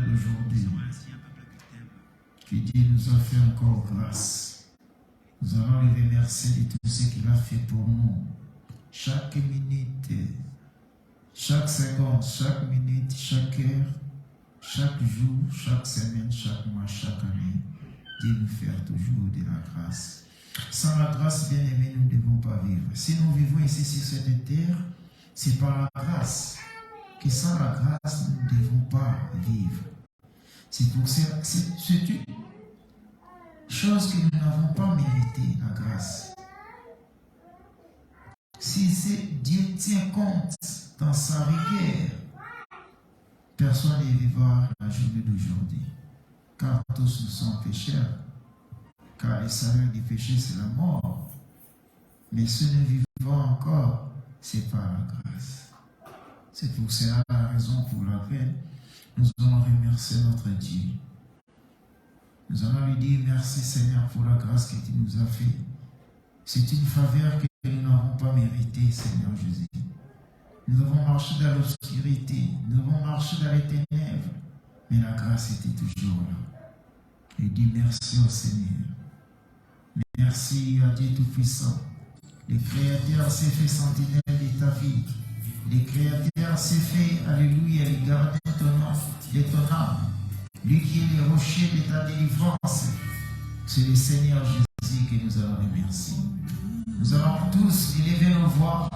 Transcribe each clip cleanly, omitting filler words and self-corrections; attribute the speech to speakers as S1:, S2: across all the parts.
S1: journée d'aujourd'hui qui dit nous a fait encore grâce. Nous allons le remercier de tout ce qu'il a fait pour nous. Chaque minute, chaque seconde, chaque minute, chaque heure, chaque jour, chaque semaine, chaque mois, chaque année, Dieu nous fait toujours de la grâce. Sans la grâce, bien aimé, nous ne devons pas vivre. Si nous vivons ici sur cette terre, c'est par la grâce. Que sans la grâce, nous ne devons pas vivre. C'est pour ça, c'est une chose que nous n'avons pas mérité, la grâce. Si Dieu tient compte dans sa rigueur, personne ne vivra la journée d'aujourd'hui. Car tous nous sommes pécheurs. Car le salaire du péché, c'est la mort. Mais si nous vivons encore, c'est par la grâce. C'est pour cela la raison pour laquelle nous allons remercier notre Dieu. Nous allons lui dire merci Seigneur pour la grâce que tu nous as fait. C'est une faveur que nous n'avons pas méritée, Seigneur Jésus. Nous avons marché dans l'obscurité, nous avons marché dans les ténèbres, mais la grâce était toujours là. Et dis merci au Seigneur. Merci à Dieu Tout-Puissant. Le Créateur s'est fait sentinelle de ta vie. Le Créateur s'est fait, alléluia, le gardien de ton âme. Lui qui est le rocher de ta délivrance. C'est le Seigneur Jésus que nous allons remercier. Nous allons tous élever nos voix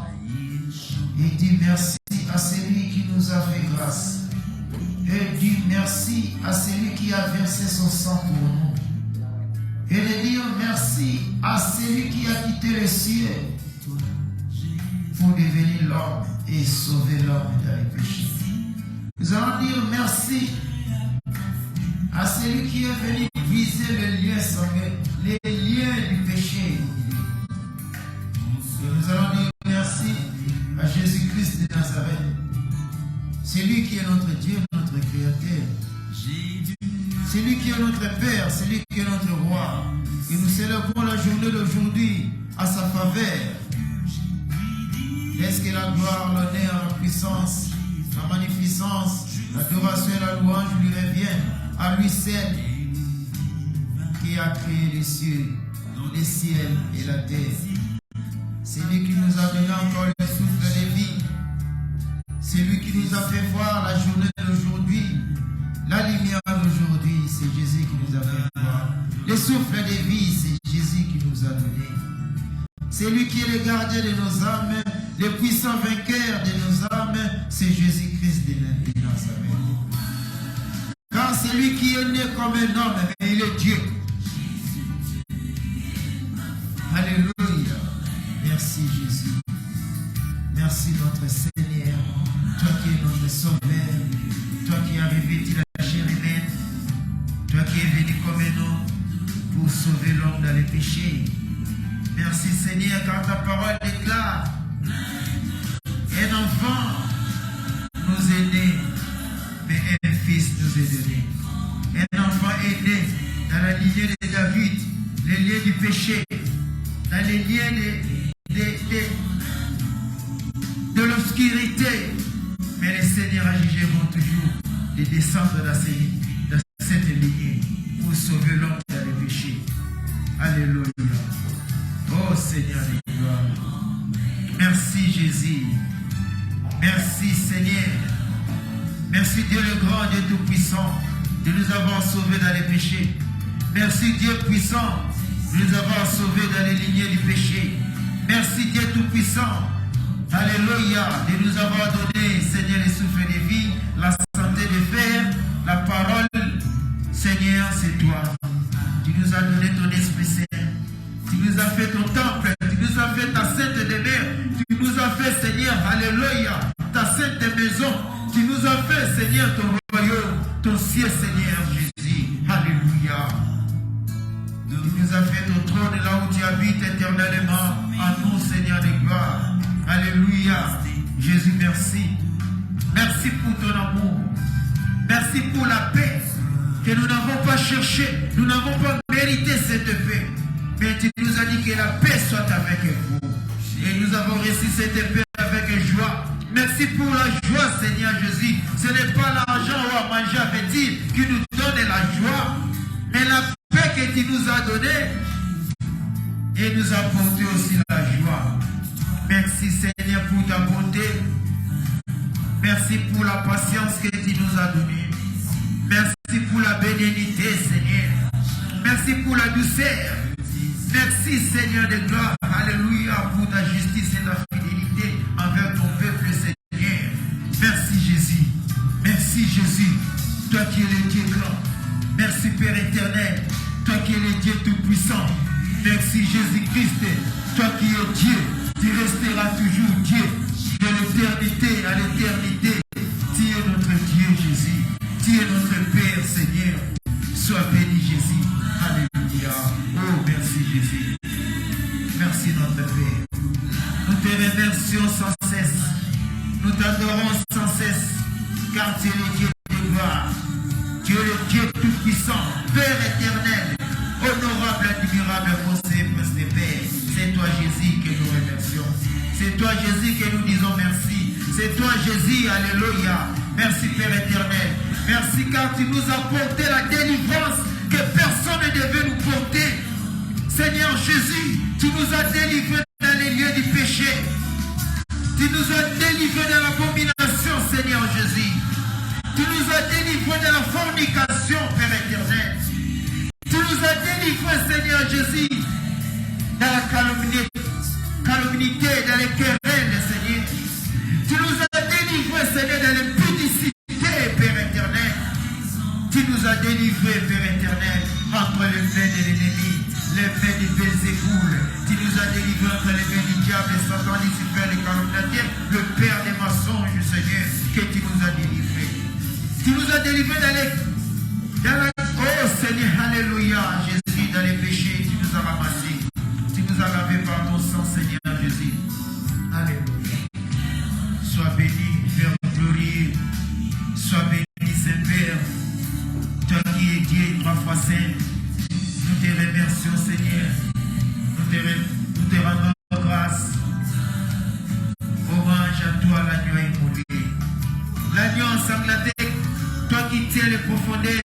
S1: et dire merci à celui qui nous a fait grâce. Et dire merci à celui qui a versé son sang pour nous. Et de dire merci à celui qui a quitté le ciel pour devenir l'homme et sauver l'homme dans les péchés. Nous allons dire merci à celui qui est venu briser les liens sanguins, les liens du péché. Et nous allons dire merci à Jésus-Christ de Nazareth. C'est lui qui est notre Dieu, notre Créateur. C'est lui qui est notre Père, c'est lui qui est notre Roi. Et nous célébrons la journée d'aujourd'hui à sa faveur. Laisse que la gloire, l'honneur, la puissance, la magnificence, l'adoration et la louange lui reviennent à lui seul qui a créé les cieux et la terre. C'est lui qui nous a donné encore le souffle de vie. C'est lui qui nous a fait voir la journée d'aujourd'hui. La lumière d'aujourd'hui, c'est Jésus qui nous a fait voir. Le souffle de vie, c'est Jésus qui nous a donné. C'est lui qui est le gardien de nos âmes, le puissant vainqueur de nos âmes, c'est Jésus-Christ de Nazareth. Car c'est lui qui est né comme un homme, mais il est Dieu. Alléluia. Merci Jésus. Merci notre Seigneur. Toi qui es notre sauveur. Toi qui as revêtu la chair humaine. Toi qui es venu comme un homme pour sauver l'homme dans les péchés. Merci Seigneur car ta parole déclare. Un enfant nous est né, mais un fils nous est donné. Un enfant est né dans la lignée de David, les liens du péché, dans les liens de l'obscurité. Mais les Seigneurs à juger vont toujours les descendre dans cette lignée pour sauver l'homme dans les péchés. Alléluia. Oh Seigneur de gloire. Merci Jésus. Merci Seigneur. Merci Dieu le grand, Dieu tout-puissant, de nous avoir sauvés dans les péchés. Merci Dieu puissant, de nous avoir sauvés dans les lignées du péché. Merci Dieu tout-puissant, alléluia, de nous avoir donné, Seigneur, le souffle de vie, la santé de fer, la parole. Seigneur, c'est toi. Tu nous as donné ton Esprit Saint. Tu nous as fait ton temple. Tu nous as fait ta sainte demeure. Tu nous as fait, Seigneur, alléluia, ta sainte maison. Tu nous as fait, Seigneur, ton royaume, ton ciel, Seigneur Jésus. Alléluia. Tu nous as fait ton trône là où tu habites éternellement en nous, Seigneur de gloire. Alléluia. Jésus, merci. Merci pour ton amour. Merci pour la paix que nous n'avons pas cherchée. Nous n'avons pas mérité cette paix. Mais tu nous as dit que la paix soit avec vous. Et nous avons reçu cette paix avec joie. Merci Merci pour la joie, Seigneur Jésus. Ce n'est pas l'argent ou à manger à petit qui nous donne la joie, mais la paix que tu nous as donnée et nous a apporté aussi la joie. Merci, Seigneur, pour ta bonté. Merci pour la patience que tu nous as donnée. Merci pour la bénédiction, Seigneur. Merci pour la douceur. Merci, Seigneur de gloire. Alléluia, pour ta justice et ta fidélité envers ton peuple, Seigneur. Merci, Jésus. Merci, Jésus. Toi qui es le Dieu grand. Merci, Père éternel. Toi qui es le Dieu tout-puissant. Merci, Jésus-Christ. Toi qui es Dieu, tu resteras toujours Dieu. De l'éternité à l'éternité. Tu es notre Dieu, Jésus. Tu es notre Père, Seigneur. Sois béni, Jésus. Alléluia. Oh, merci, Jésus. Merci, notre Père. Nous te remercions sans cesse. Nous t'adorons sans cesse. Car tu es le Dieu de gloire. Tu es le Dieu tout-puissant. Père éternel. Honorable, admirable, conseiller, prince des pères. C'est toi, Jésus, que nous remercions. C'est toi, Jésus, que nous disons merci. C'est toi, Jésus. Alléluia. Merci, Père éternel. Merci, car tu nous as porté la délivrance que personne ne devait nous porter. Seigneur Jésus, tu nous as délivrés dans les lieux du péché. Tu nous as délivrés de l'abomination, Seigneur Jésus. Tu nous as délivrés de la fornication, Père éternel. Tu nous as délivrés, Seigneur Jésus, dans la calomnie, dans les querelles, Seigneur. Tu nous as délivrés, Seigneur, dans l'impudicité, Père éternel. Tu nous as délivrés, Père éternel, entre les mains de l'ennemi, les mains de Belzéboul. Tu nous as délivrés entre les mains du diable, Satan, Lucifer, les calomniateurs, le père des mensonges, Seigneur, que tu nous as délivrés. Tu nous as délivrés dans la... Oh Seigneur, alléluia, Jésus, dans les péchés, tu nous as ramassés. Tu nous as lavés par ton sang, Seigneur Jésus. Alléluia. Sois béni, Père glorieux. Sois béni, Saint-Père. Toi qui es Dieu, 3 fois saint. Nous te remercions, Seigneur. Nous te rendons grâce. Hommage à toi, l'agneau immolé. L'agneau ensanglanté, toi qui tiens les profondeurs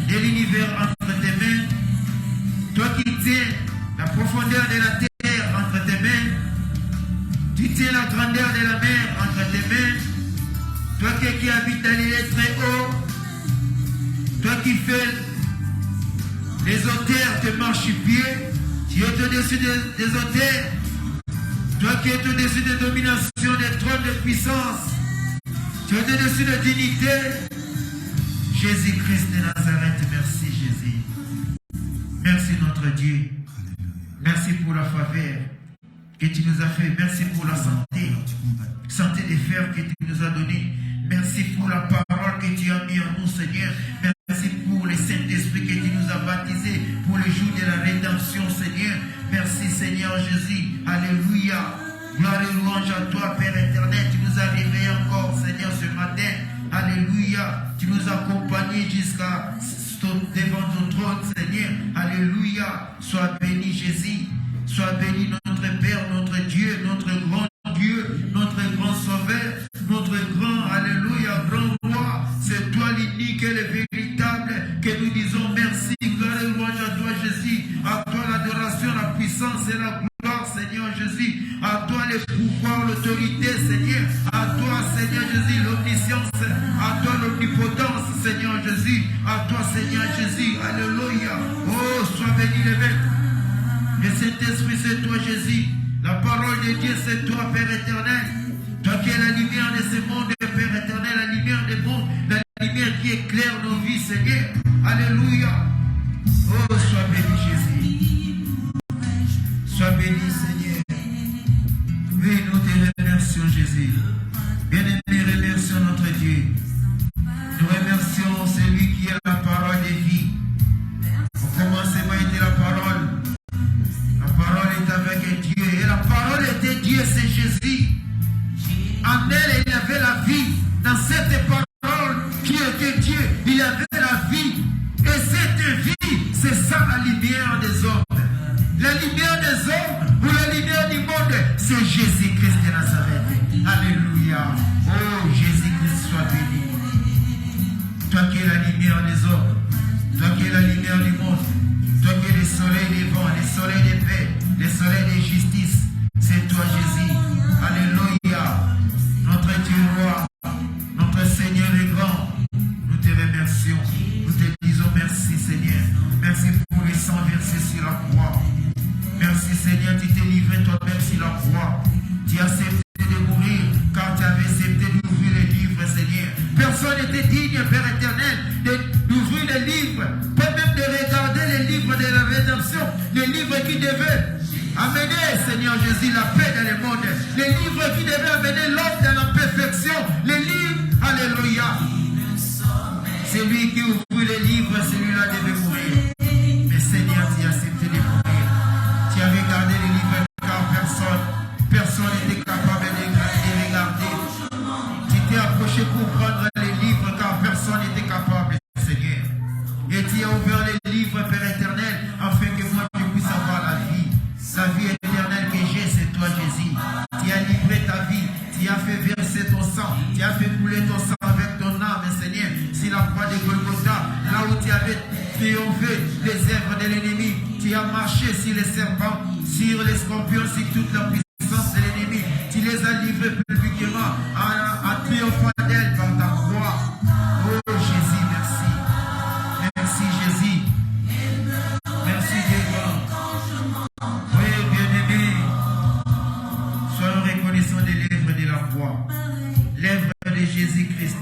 S1: de l'univers entre tes mains. Toi qui tiens la profondeur de la terre entre tes mains. Tu tiens la grandeur de la mer entre tes mains. Toi qui habites dans les lieux très hauts. Toi qui fais les auteurs de marchepied. Tu es au-dessus des auteurs. Toi qui es au-dessus des dominations, des trônes de puissance. Tu es au-dessus de dignité. Jésus-Christ de Nazareth, merci Jésus. Merci notre Dieu. Merci pour la faveur que tu nous as fait. Merci pour la santé. Santé des fers que tu nous as donné. Merci pour la parole que tu as mis en nous, Seigneur. Merci pour le Saint-Esprit que tu nous as baptisé pour le jour de la rédemption, Seigneur. Merci, Seigneur Jésus. Alléluia. Gloire et louange à toi, Père éternel. Tu nous as réveillés encore, Seigneur, ce matin. Alléluia. Tu nous as accompagnés jusqu'à devant ton trône, Seigneur. Alléluia. Sois béni, Jésus. Sois béni, notre Père, notre Dieu, notre grand Dieu, notre grand Sauveur, notre grand, alléluia, grand roi. C'est toi l'unique et le véritable que nous disons merci. Gloire et louange à toi, Jésus. À toi l'adoration, la puissance et la gloire, Seigneur Jésus. À toi le pouvoir, l'autorité, Seigneur. À toi, Seigneur Jésus, l'omniscience. À toi l'omnipotence, Seigneur Jésus. À toi, Seigneur Jésus. Alléluia. Oh, sois béni le Maître. Le Saint-Esprit, c'est toi, Jésus. La parole de Dieu, c'est toi, Père éternel. Toi qui es la lumière de ce monde, Père éternel, la lumière des mondes, la lumière qui éclaire nos vies, Seigneur. Alléluia. Oh, sois béni, Jésus. Sois béni, Seigneur. Oui, nous te remercions, Jésus. Bien-aimés, remercions notre Dieu. Nous remercions celui qui est la parole de vie. Au commencement était la parole. La parole est avec Dieu. Et la parole était Dieu, c'est Jésus. En elle, il y avait la vie. Dans cette parole qui était Dieu, il y avait la vie. Et cette vie, c'est ça la lumière des hommes. La lumière des hommes ou la lumière du monde, c'est Jésus-Christ de Nazareth. Alléluia. qui es la lumière des hommes, toi qui es la lumière du monde, toi qui es le soleil des vents, le soleil des paix, le soleil des justices, c'est toi Jésus. Alléluia. Notre Dieu roi, notre Seigneur est grand. Nous te remercions. Nous te disons merci Seigneur. Merci pour le sang versé sur la croix. Merci Seigneur, tu t'es livré toi-même sur la croix. Tu as accepté de mourir car tu avais accepté d'ouvrir les livres Seigneur. Personne n'était digne, Père éternel, d'ouvrir les livres, pas même de regarder les livres de la rédemption, les livres qui devaient amener, Seigneur Jésus, la paix dans le monde, les livres qui devaient amener l'homme dans la perfection, les livres, alléluia. Celui qui ouvrit les livres, celui-là devait mourir. Mais Seigneur, tu as accepté de mourir. Tu as regardé les livres car personne n'était capable de regarder. Tu t'es approché pour prendre les livres car personne n'était capable, Seigneur. Et tu as ouvert les livres, Père éternel, afin que moi je puisse avoir la vie. La vie éternelle que j'ai, c'est toi, Jésus. Tu as livré ta vie, tu as fait verser ton sang, tu as fait couler ton sang avec ton âme, Seigneur. C'est la croix de Golgotha, là où tu avais triomphé les œuvres de l'ennemi. Tu as marché sur les serpents, sur les scorpions, sur toute la puissance de l'ennemi. Tu les as livrés publiquement en triomphant d'elle par ta croix. Oh Jésus, merci. Merci Jésus. Merci Dieu grand. Oui, bien-aimé. Soyons reconnaissants des lèvres de la croix. Lèvres de Jésus-Christ.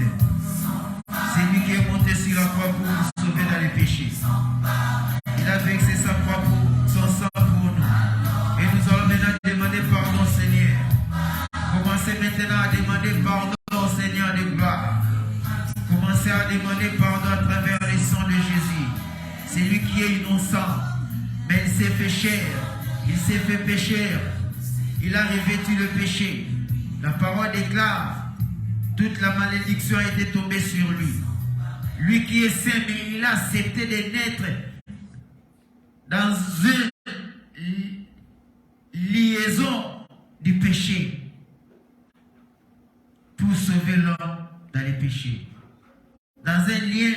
S1: C'est lui qui est monté sur la croix pour nous sauver dans les péchés. Il a vexé sa croix pour son sang pour nous. Et nous allons maintenant demander pardon, Seigneur. Commencez maintenant à demander pardon, Seigneur de gloire. Commencez à demander pardon à travers le sang de Jésus. C'est lui qui est innocent. Mais il s'est fait chair. Il s'est fait pécheur. Il a revêtu le péché. La parole déclare, toute la malédiction a été tombée sur lui. Lui qui est saint, mais il a accepté de naître dans une liaison du péché pour sauver l'homme dans les péchés. Dans un lien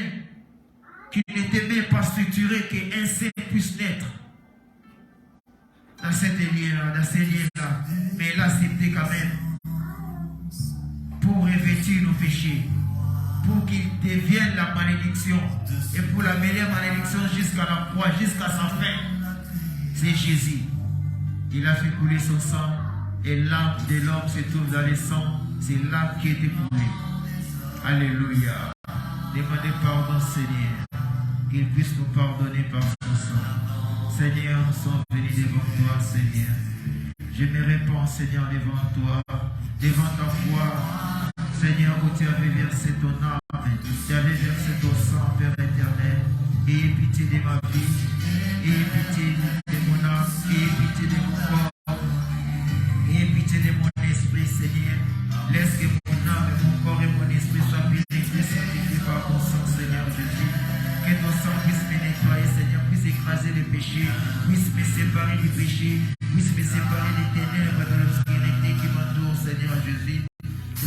S1: qui n'était même pas structuré qu'un saint puisse naître. Dans cette lien-là, dans ces liens-là. Mais il a accepté quand même pour revêtir nos péchés, pour qu'il devienne la malédiction et pour la meilleure malédiction jusqu'à la croix, jusqu'à sa fin. C'est Jésus. Il a fait couler son sang et l'âme de l'homme se trouve dans le sang. C'est l'âme qui est éprouvée. Alléluia. Demandez pardon, Seigneur, qu'il puisse nous pardonner par son sang. Seigneur, nous sommes venus devant toi, Seigneur. Je me répands, Seigneur, devant toi, devant ta foi. Seigneur, où tu avais versé ton âme, tu avais versé ton sang, Père éternel. Aie pitié de ma vie, aie pitié de mon âme, aie pitié de mon corps, aie pitié de mon esprit, Seigneur. Laisse que mon âme, mon corps et mon esprit soient purifiés, sanctifiés par ton sang, Seigneur Jésus. Que ton sang puisse me nettoyer, Seigneur, puisse écraser les péchés, puisse me séparer du péché, puisse me séparer des ténèbres, de l'obscurité qui m'entoure, Seigneur Jésus.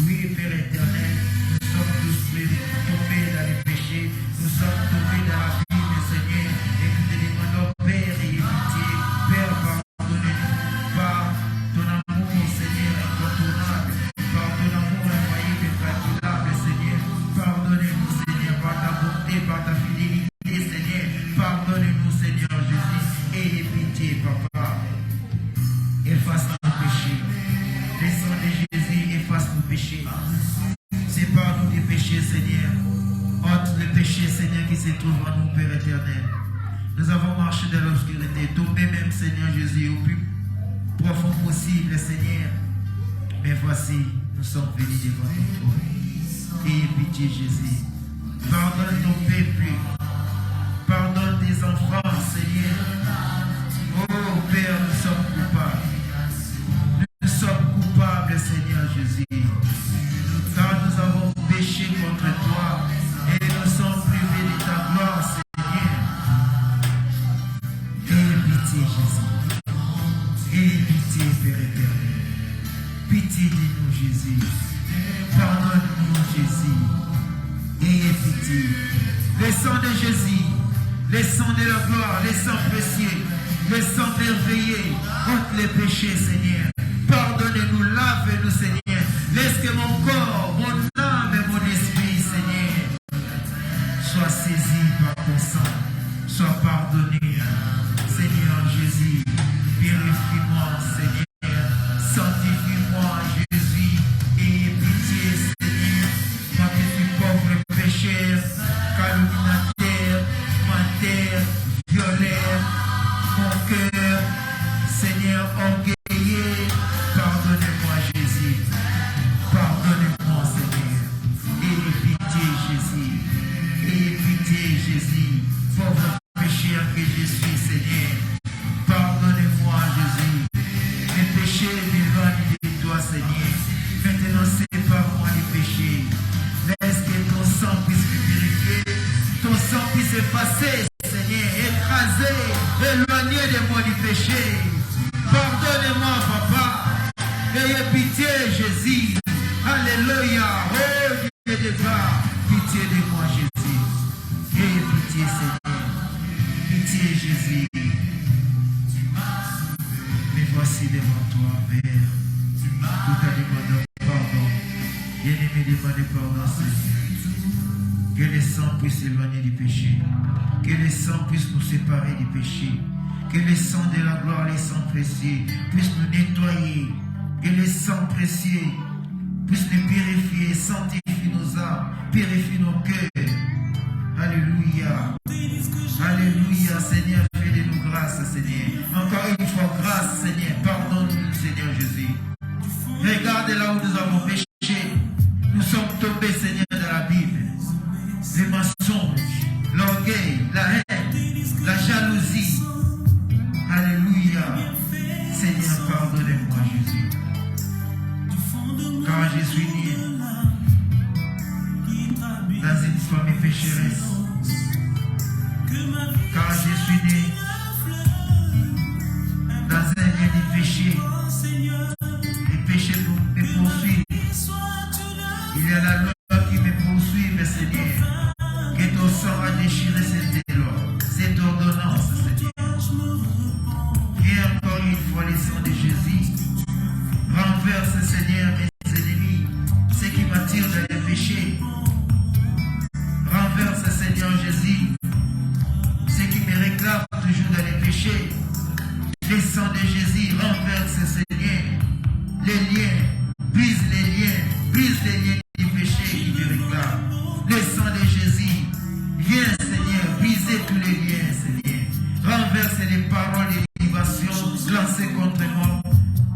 S1: Oui, Père éternel, nous sommes tous tombés dans les péchés, nous sommes tombés dans la vie, Seigneur, et nous te demandons, Père, ayez pitié, Père, pardonnez-nous, par ton amour, Seigneur, incontournable, par ton amour infaillible et incalculable, Seigneur, pardonnez-nous, Seigneur, par ta bonté, par ta fidélité, Seigneur, pardonnez-nous, Seigneur Jésus, ayez pitié, Papa, efface nos péchés, le sang de Jésus efface nos péchés. Sépare-nous des péchés, Seigneur. Ôte les péchés, Seigneur, qui se trouvent en nous, Père éternel. Nous avons marché dans l'obscurité, tombé même, Seigneur Jésus, au plus profond possible, Seigneur. Mais voici, nous sommes venus devant ton trône. Ayez pitié, Jésus. Pardonne ton peuple. Pardonne tes enfants, Seigneur. Oh, Père, nous sommes coupables. Nous sommes coupables, Seigneur Jésus, car nous avons péché contre toi et nous sommes privés de ta gloire, Seigneur. Aie pitié, Jésus. Aie pitié, Père éternel. Pitié de nous, Jésus. Pardonne-nous, Jésus. Ayez pitié. sang de Jésus, le sang de la gloire, le sang précieux, le sang merveilleux, ôte les péchés, Seigneur. Pardonnez-nous, lave-nous, Seigneur. Laisse que mon corps, mon âme et mon esprit, Seigneur, soient saisis par ton sang, soient pardonnés. Seigneur Jésus, purifie-moi, Seigneur, sanctifie-moi, Jésus, et pitié, Seigneur, moi qui suis pauvre et pécheur, calomniateur, menteur, violeur, mon cœur, Seigneur, orgueilleux, pardonnez-moi, Jésus, pardonnez-moi, Seigneur, et pitié, Jésus, et pitié, Jésus, pauvre pécheur que je suis, Seigneur, pardonnez-moi, Jésus, mes péchés m'éloignent de toi, Seigneur, maintenant sépare-moi du péché, laisse que ton sang puisse me purifier, ton sang puisse effacer, Seigneur, écraser, éloigner de moi du péché, pardonnez-moi, Papa, ayez pitié, Jésus, alléluia, oh Dieu de gloire, pitié de moi, Jésus, ayez pitié, Seigneur, pitié, Jésus, mais voici devant toi, Père, tout à demandé pardon, bien-aimé demandé pardon, Seigneur, que le sang puisse éloigner du péché, que le sang puisse nous séparer du péché, que le sang de la gloire, le sang précieux, puisse nous nettoyer, que le sang précieux puisse nous purifier, sanctifie nos âmes, purifie nos cœurs. Alléluia. Alléluia, Seigneur, fais de nous grâce, Seigneur. Encore une fois, grâce, Seigneur. Pardonne-nous, Seigneur Jésus. Regarde là où nous avons péché. Nous sommes tombés, Seigneur, dans la Bible. Les mensonges, l'orgueil, la haine, la jalousie. Alléluia. Seigneur, pardonnez-moi, Jésus. Car je suis né dans une famille pécheresse. Car je suis né dans un lieu de péché. Les péchés me poursuivent. Il y a la loi qui me poursuit, mais Seigneur, que ton sang a déchiré cette loi, cette ordonnance, Seigneur. Et encore une fois, le sang de Jésus renverse, Seigneur, mes ennemis, ceux qui m'attirent dans les péchés. Renverse, Seigneur Jésus, ceux qui me réclament toujours dans les péchés. Le sang de Jésus renverse, Seigneur, les liens, brise les liens du péché qui me réclament. Le sang de Jésus, viens, Seigneur, briser tous les liens, Seigneur. Renverse les paroles et libations lancées contre moi,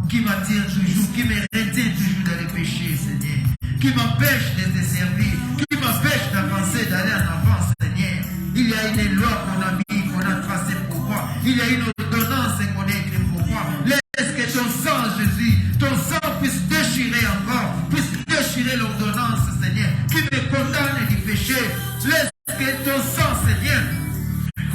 S1: qui m'attirent toujours, qui me retiennent toujours dans les péchés, Seigneur, qui m'empêchent de te servir, qui m'empêchent d'avancer, d'aller en avant, Seigneur. Il y a une loi qu'on a mis, qu'on a tracée pour moi. Il y a une ordonnance qu'on a écrite pour moi. Laisse que ton sang, Jésus, ton sang puisse déchirer encore, puisse déchirer l'ordonnance, Seigneur, qui me condamne du péché. Laisse que ton sang, Seigneur,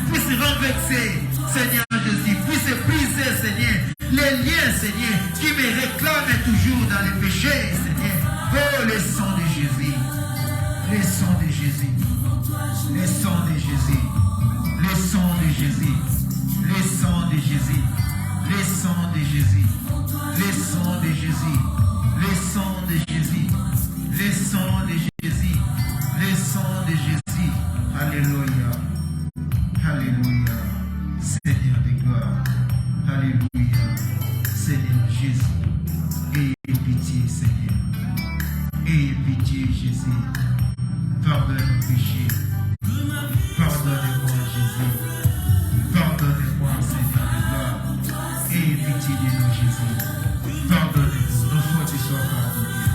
S1: puisse renverser, Seigneur Jésus, puisse briser, Seigneur, les liens, Seigneur, qui me réclament toujours dans les péchés, Seigneur. Oh, le sang de Jésus, le sang de Jésus, le sang de Jésus, le sang de Jésus, le sang de Jésus, le sang de Jésus, le sang de Jésus, le sang de Jésus, le sang de Jésus, le sang de Jésus. Alléluia, alléluia, Seigneur de gloire, alléluia, Seigneur Jésus, ayez pitié, Seigneur, ayez pitié, Jésus, pardonne nos péchés, pardonnez-moi, Jésus, pardonnez-moi, Seigneur de gloire, ayez pitié de nous, Jésus, pardonnez-nous, nos fautes soient pardonnées,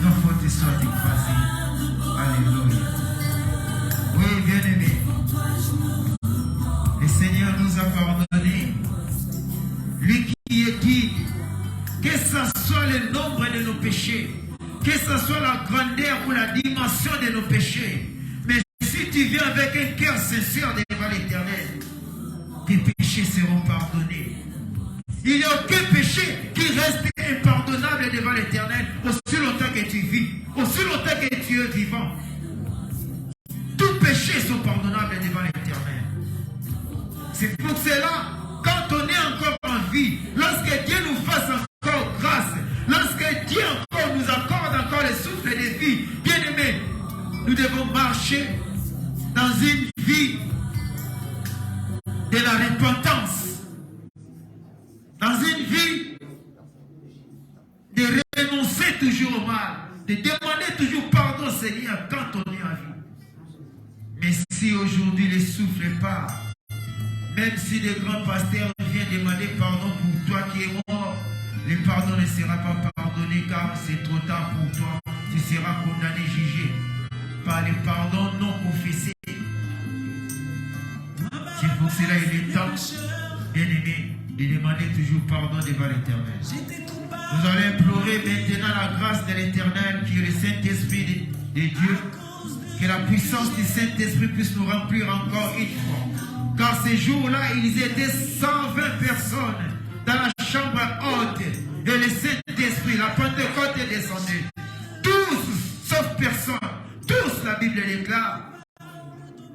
S1: nos fautes soient écrasées, alléluia. Oui, bien-aimé, le Seigneur nous a pardonné, lui qui est digne, que ce soit le nombre de nos péchés, que ce soit la grandeur ou la dimension de nos péchés. Mais si tu viens avec un cœur sincère devant l'Éternel, tes péchés seront pardonnés. Il n'y a aucun péché qui reste impardonnable devant l'Éternel aussi longtemps que tu vis, aussi longtemps que tu es vivant. Tous péchés sont pardonnés. C'est pour cela, quand on est encore en vie, lorsque Dieu nous fasse encore grâce, lorsque Dieu encore nous accorde encore le souffle de vie, bien aimé, nous devons marcher dans une vie de la repentance, dans une vie de renoncer toujours au mal, de demander toujours pardon au Seigneur quand on est en vie. Mais si aujourd'hui le souffle part, même si le grand pasteur vient demander pardon pour toi qui es mort, le pardon ne sera pas pardonné car c'est trop tard pour toi. Tu seras condamné, jugé par le pardon non confessé. C'est pour cela il est temps, bien aimé, de demander toujours pardon devant l'Éternel. Nous allons implorer maintenant la grâce de l'Éternel qui est le Saint-Esprit de Dieu. Que la puissance du Saint-Esprit puisse nous remplir encore une fois. Car ces jours-là, ils étaient 120 personnes dans la chambre haute. Et le Saint-Esprit, la Pentecôte est descendue. Tous, sauf personne, tous, la Bible déclare,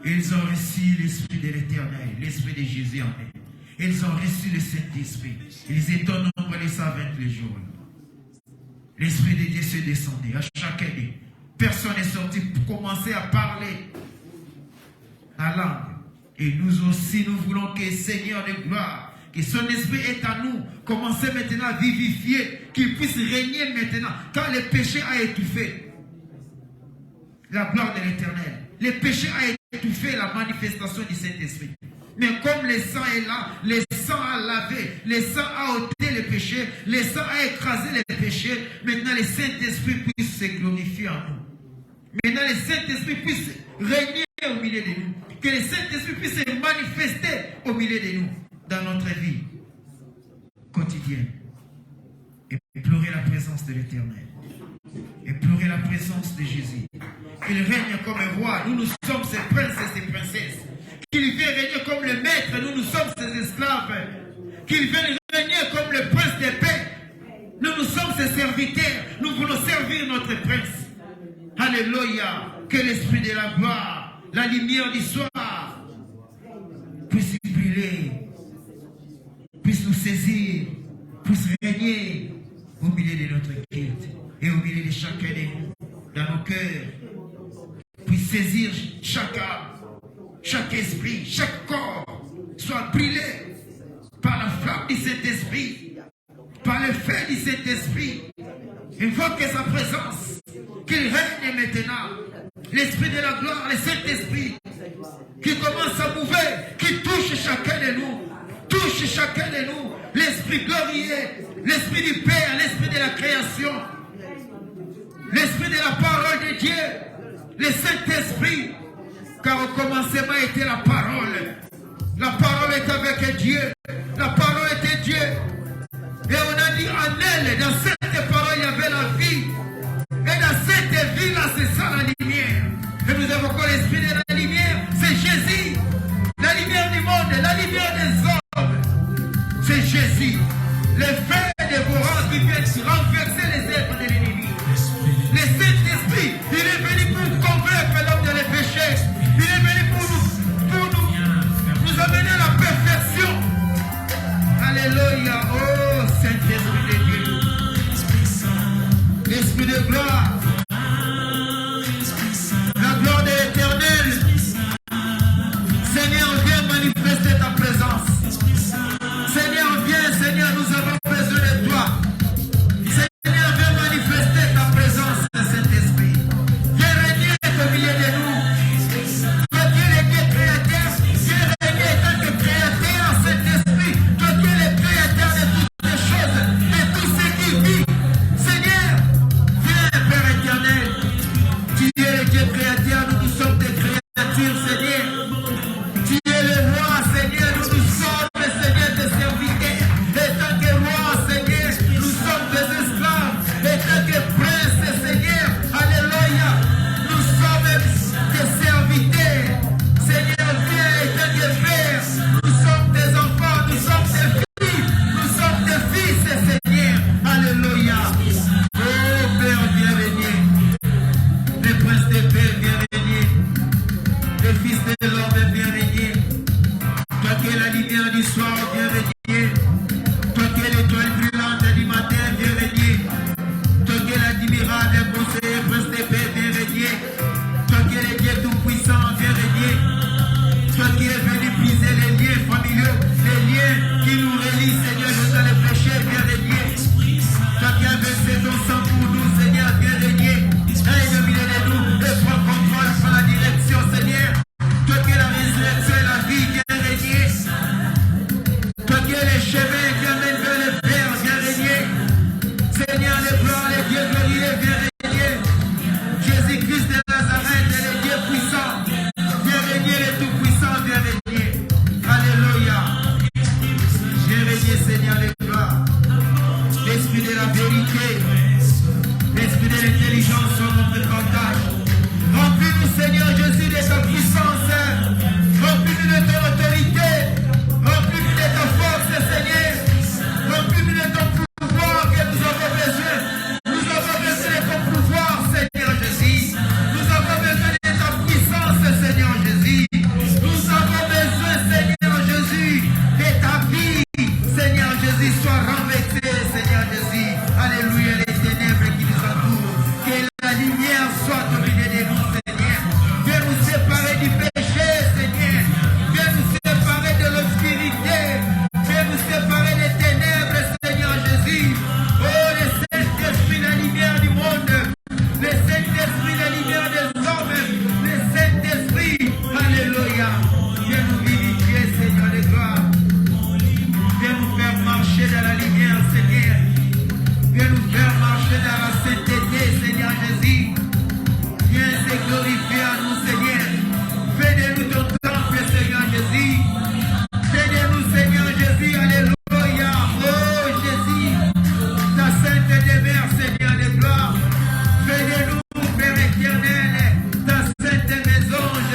S1: ils ont reçu l'Esprit de l'Éternel, l'Esprit de Jésus en eux. Ils ont reçu le Saint-Esprit. Ils étaient au nombre de 120 les jours. L'Esprit de Dieu s'est descendu à chaque année. Personne n'est sorti pour commencer à parler la langue. Et nous aussi, nous voulons que Seigneur de gloire, que son esprit est à nous, commencer maintenant à vivifier, qu'il puisse régner maintenant, quand le péché a étouffé la gloire de l'Éternel. Le péché a étouffé la manifestation du Saint-Esprit. Mais comme le sang est là, le sang a lavé, le sang a ôté le péché, le sang a écrasé les péchés, maintenant le Saint-Esprit puisse se glorifier en nous. Maintenant le Saint-Esprit puisse régner au milieu de nous. Que le Saint-Esprit puisse se manifester au milieu de nous, dans notre vie quotidienne. Et pleurer la présence de l'Éternel. Et pleurer la présence de Jésus. Qu'il règne comme un roi. Nous, nous sommes ses princes et ses princesses. Qu'il vienne régner comme le maître. Nous, nous sommes ses esclaves. Qu'il vienne régner comme le prince des paix. Nous, nous sommes ses serviteurs. Nous voulons servir notre prince. Alléluia. Que l'esprit de la gloire, la lumière du soir, puisse briller, puisse nous saisir, puisse régner au milieu de notre culte et au milieu de chacun de nous, dans nos cœurs, puisse saisir chaque âme, chaque esprit, chaque corps, soit brûlé par la flamme du Saint-Esprit, par le feu du Saint-Esprit. Invoque sa présence, qu'il règne maintenant. L'Esprit de la gloire, le Saint-Esprit, qui commence à mouver, qui touche chacun de nous, touche chacun de nous, l'Esprit glorieux, l'Esprit du Père, l'Esprit de la création, l'Esprit de la parole de Dieu, le Saint-Esprit, car au commencement était la parole. La parole est avec Dieu, la parole était Dieu. Et on a dit en elle, dans cette parole, il y avait la vie. Et dans cette vie-là, c'est ça la lumière. Et nous évoquons l'esprit de la lumière, c'est Jésus. La lumière du monde, la lumière des hommes, c'est Jésus. Le feu dévorant qui vient renverser les œuvres de l'ennemi. Le Saint-Esprit, il est venu pour convaincre l'homme de les péchés. Il est venu pour nous amener à la perfection. Alléluia. Oh, Saint-Esprit de Dieu. L'Esprit de gloire. La gloire de l'Éternel. Seigneur, viens manifester ta présence. Seigneur, viens, Seigneur, nous avons besoin de toi. Seigneur, viens manifester ta présence, Saint-Esprit. Viens régner au milieu de nous. Toi qui es le Dieu créateur, viens régner en tant que créateur, Saint-Esprit. Toi qui es le créateur de toutes les choses, de tout ce qui vit. Seigneur, viens, Père éternel. Tu es le Dieu créateur, nous sommes des créatures, Seigneur. Tu es le roi, Seigneur, nous sommes, Seigneur, des serviteurs. Et tant que roi, Seigneur, nous sommes des esclaves. Et tant que prince, Seigneur, alléluia, nous sommes des serviteurs. Seigneur, viens, et tant que père, nous sommes des enfants, nous sommes des filles, nous sommes des fils, Seigneur, alléluia. Oh Père, viens régner. Le prince des pères, viens régner. Le fils de l'homme, viens régner. Toi qui es la lumière.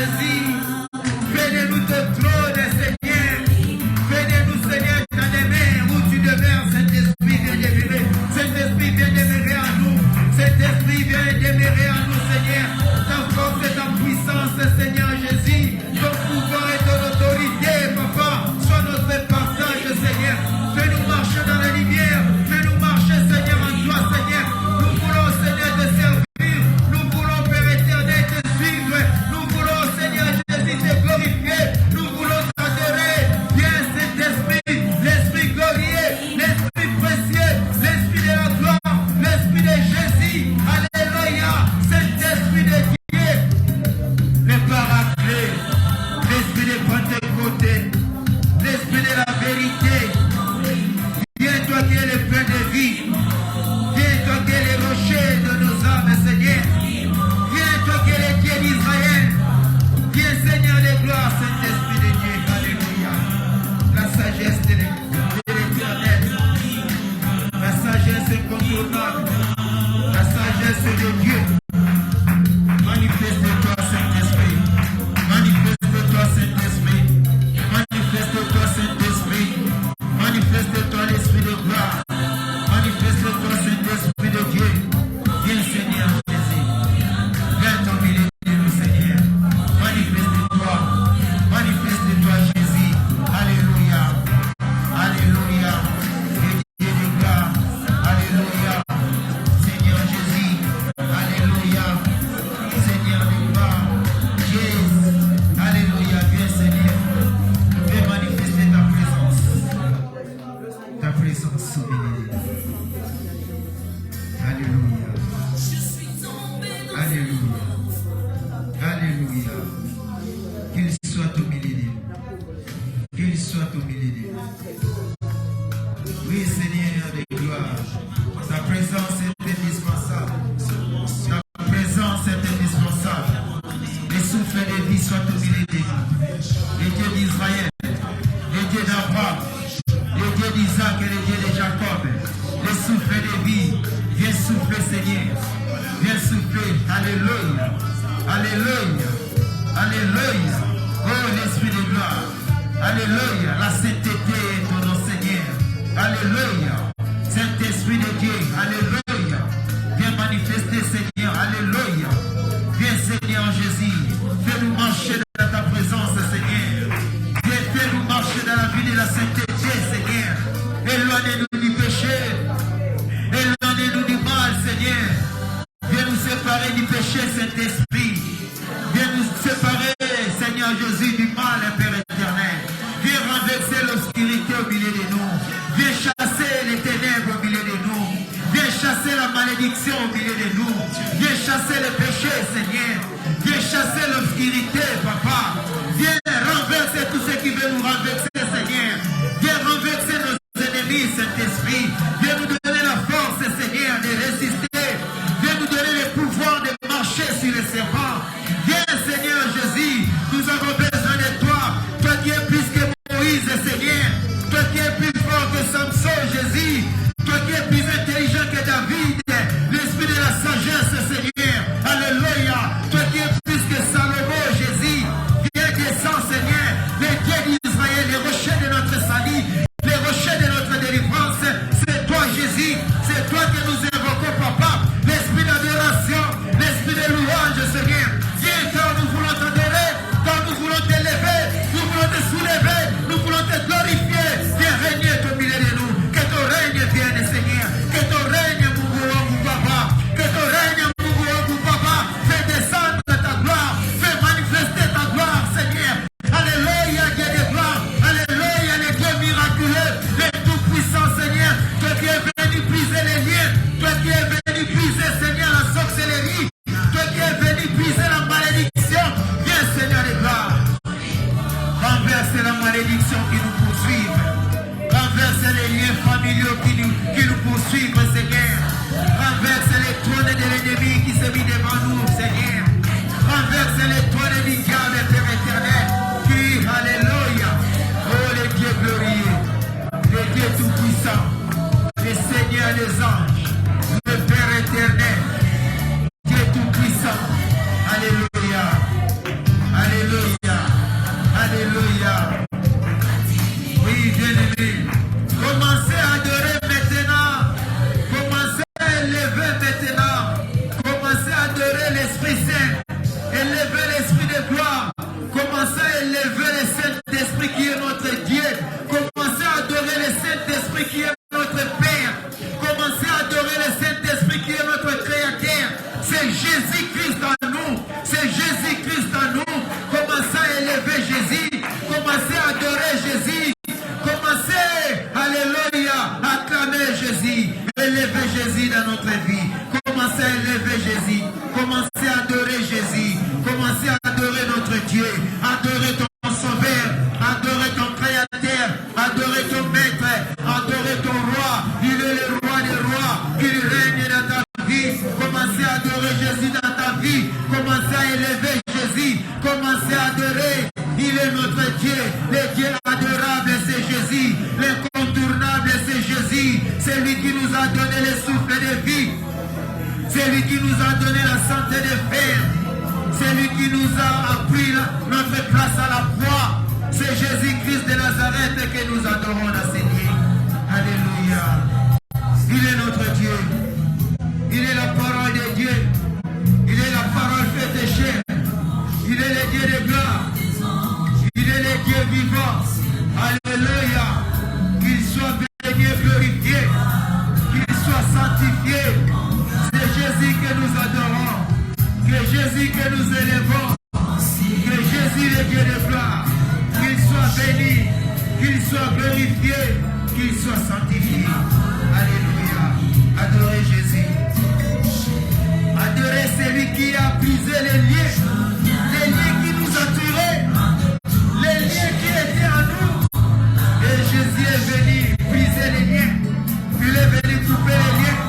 S1: Jésus. Fais de nous te trône, Seigneur. Fais de nous, Seigneur, dans les mains où tu demeures, Saint-Esprit, viens demeurer. Saint-Esprit, viens demeurer en nous. Saint-Esprit, viens demeurer en nous, Seigneur. Ta force et ta puissance, Seigneur Jésus. Ton pouvoir et ton autorité, Papa, sois notre partage, Seigneur. Fais-nous marcher dans la lumière. Fais-nous marcher, Seigneur, en toi, Seigneur. Nous voulons, Seigneur, te servir. Nous voulons, Père éternel, te suivre. Nous voulons, Seigneur Jésus, te glorifier. Nous voulons t'adorer. Viens, Saint-Esprit, l'Esprit glorieux, l'Esprit précieux, l'Esprit de la gloire, l'Esprit de Jésus. Alléluia. Saint-Esprit de Dieu, le Paraclet, l'Esprit de Pentecôte, l'Esprit de la vérité. Viens, toi qui es le pain de vie. Viens, toi qui es le rocher de nos âmes, Seigneur. Viens, toi qui es le Dieu d'Israël. Viens, Seigneur de gloire, Saint-Esprit de Dieu. Alléluia. La sagesse de l'Éternel. La sagesse incontournable. La sagesse de Dieu. Manifeste-toi, Saint-Esprit. Manifeste-toi, Saint-Esprit. Manifeste-toi, Saint-Esprit. Manifeste-toi, l'Esprit de gloire. Manifeste-toi, Saint-Esprit de Dieu. Viens, Seigneur Jésus. Viens ton milieu de nous, Seigneur. Manifeste-toi. Manifeste-toi, Jésus. Alléluia. Alléluia. Dieu de gloire. Alléluia. Seigneur Jésus. Alléluia. Seigneur de gloire. Jésus. Alléluia. Viens, Seigneur. Viens manifester ta présence. Ta présence soumise. Alléluia. Alléluia. Alléluia. Qu'il soit au milieu de nous. Qu'il soit au milieu de nous. Oui, Seigneur de gloire. Ta présence est indispensable. Ta présence est indispensable. Le souffle de vie soit au milieu de nous. Le Dieu d'Israël, le Dieu d'Abraham, le Dieu d'Isaac et le Dieu de Jacob. Le souffle de vie. Viens souffler, Seigneur. Viens souffler. Alléluia. Alléluia. Alléluia. Oh, l'Esprit de gloire. Alléluia. La sainteté est ton nom, Seigneur. Alléluia. Saint-Esprit de Dieu. Alléluia. Viens manifester, Seigneur. Alléluia. Viens, Seigneur Jésus. Fais-nous marcher dans ta présence, Seigneur. Viens, fais-nous marcher dans la vie de la sainteté, Seigneur. Éloignez-nous du péché. Éloignez-nous du mal, Seigneur. Viens nous séparer du péché, Saint-Esprit. Viens nous séparer, Seigneur Jésus, du mal, Père éternel. Viens renverser l'obscurité au milieu de nous. Viens chasser les ténèbres au milieu de nous. Viens chasser la malédiction au milieu de nous. Viens chasser le péché, Seigneur. Viens chasser l'obscurité, Papa. Viens renverser tout ce qui veut nous renverser, Seigneur. Viens renverser nos ennemis, Saint-Esprit. Viens nous donner la force, Seigneur, de résister. Viens nous donner le pouvoir de marcher sur les serpents. Viens, Seigneur Jésus, nous avons besoin de toi. Toi qui es plus que Moïse, Seigneur. Toi qui es plus fort que Samson, Jésus. Toi qui es plus intelligent que David. L'esprit de la sagesse, Seigneur. Alléluia. Toi qui es plus que Salomon, Jésus. Viens, descends, Seigneur. Les dieux d'Israël, les rochers de notre salut, les rochers de notre délivrance. C'est toi, Jésus. C'est toi que nous invoquons, Papa. L'esprit d'adoration, l'esprit de louange, Seigneur. Viens quand nous voulons t'adorer, quand nous voulons t'élever, nous voulons te soulever, nous voulons te glorifier. Viens régner au milieu de nous. Que ton règne vienne, Seigneur. Que ton règne, Mungu Papa. Que ton règne, Mungu Papa. Fais descendre ta gloire. Fais manifester ta gloire, Seigneur. Alléluia, Dieu de gloire. Alléluia, le Dieu miraculeux, le tout-puissant, Seigneur. Toi qui es venu briser les liens. Toi qui es venu briser, Seigneur, la sorcellerie. Toi qui es venu briser la malédiction. Viens, Seigneur de gloire. Renverse la malédiction qui nous poursuit. Renverse les liens familiaux qui nous poursuivent, Seigneur. Renverse les trônes de l'ennemi qui se mit devant nous, Seigneur. Renverse les trônes du diable, Père éternel. Qui, alléluia. Oh, le Dieu glorieux, le Dieu tout-puissant, le Seigneur des anges, le Père éternel, Dieu tout-puissant. Alléluia. Alléluia. Commencez à adorer maintenant. Commencez à élever maintenant. Commencez à adorer l'Esprit Saint. Élevez l'Esprit de gloire. Commencez à élever le Saint-Esprit qui est notre Dieu. Commencez à adorer le Saint-Esprit qui est notre Père. Commencez à adorer le Saint-Esprit qui est notre Créateur. C'est Jésus-Christ en nous. C'est Jésus-Christ en nous. Commencez à élever Jésus. Commencez à adorer Jésus. Commencez, alléluia, à acclamer Jésus. Élevez Jésus dans notre vie. Commencez à élever Jésus. Commencez à adorer Jésus. Commencez à adorer notre Dieu. Adorer ton Sauveur. Adorer ton Créateur. Adorer ton Maître. Adorer ton Roi. Il est le Roi des Rois. Il règne dans ta vie. Commencez à adorer Jésus dans ta vie. Commencez à élever Jésus. Commencez à adorer. Il est notre Dieu. Le Dieu adorable, c'est Jésus. L'incontournable, c'est Jésus. C'est lui qui nous a donné le souffle de vie. C'est lui qui nous a donné la santé de fer. C'est lui qui nous a appris notre place à la croix. C'est Jésus-Christ de Nazareth que nous adorons la Seigneur. Alléluia. Il est notre Dieu. Il est la parole de Dieu. Il est la parole faite chair. Il est le Dieu de gloire. Il est le Dieu vivant. Alléluia. Qu'il soit béni et glorifié. Qu'il soit sanctifié. C'est Jésus que nous adorons. Que Jésus que nous élevons. Que Jésus le Dieu de gloire. Qu'il soit béni. Qu'il soit glorifié. Qu'il soit sanctifié. Alléluia. Adorez Jésus. Adorez celui qui a brisé les liens. Les liens qui nous attiraient. Les liens qui étaient en nous. Et Jésus est venu briser les liens. Il est venu couper les liens.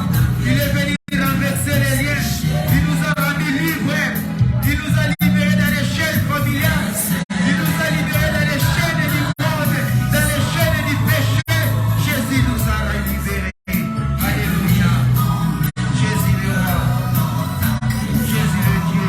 S1: Il est venu renverser les liens. Il nous a rendus libres. Il nous a libérés dans les chaînes familiales. Il nous a libérés dans les chaînes du monde, dans les chaînes du péché. Jésus nous a libérés. Alléluia. Jésus le roi. Jésus le Dieu.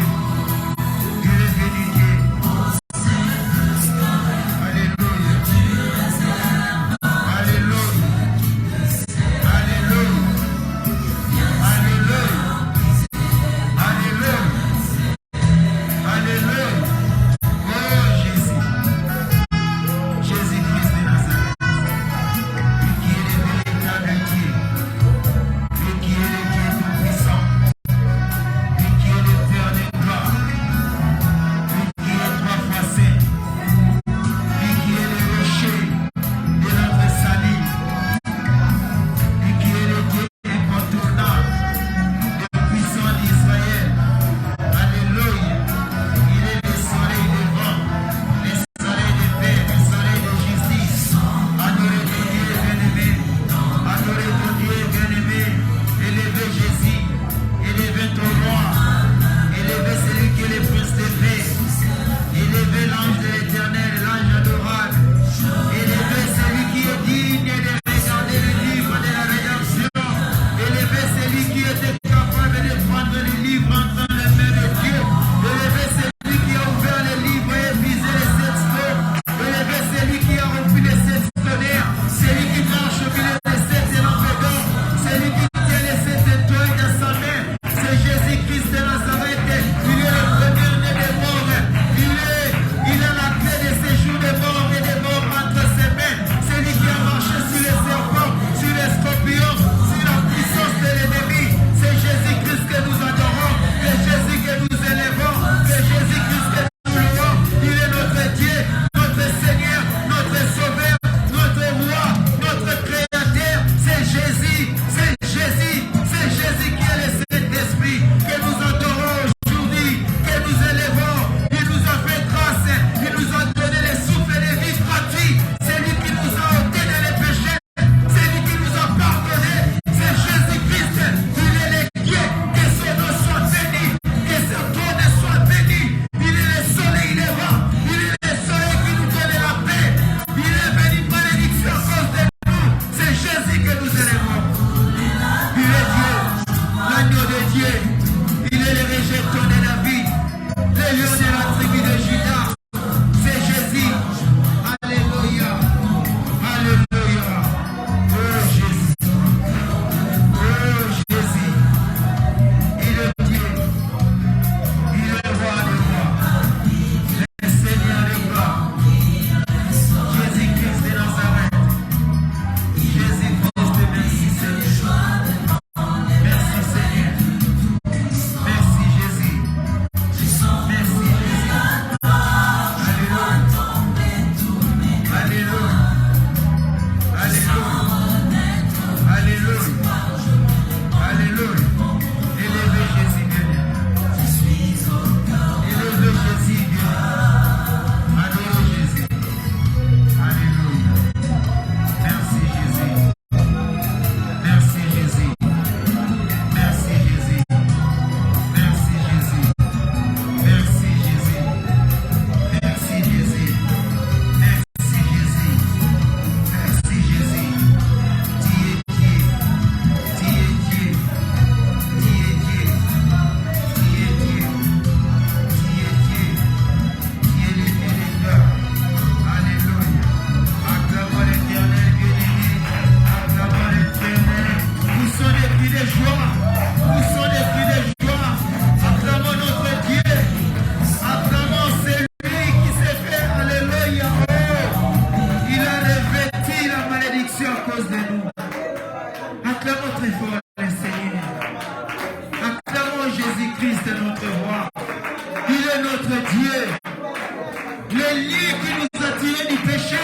S1: liens qui nous attiraient du péché.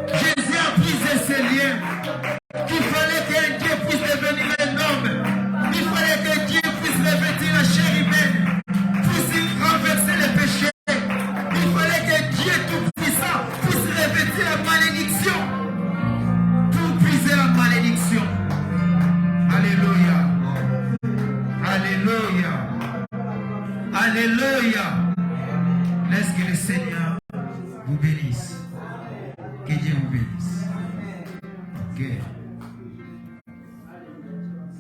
S1: Jésus a brisé ces liens. Il fallait qu'un Dieu puisse devenir un homme. Il fallait que Dieu puisse revêtir la chair humaine, puisse renverser le péché. Il fallait que Dieu Tout-Puissant puisse revêtir la malédiction pour briser la malédiction. Alléluia. Alléluia. Alléluia. Laisse que le Seigneur vous bénisse. Que Dieu vous bénisse. Ok.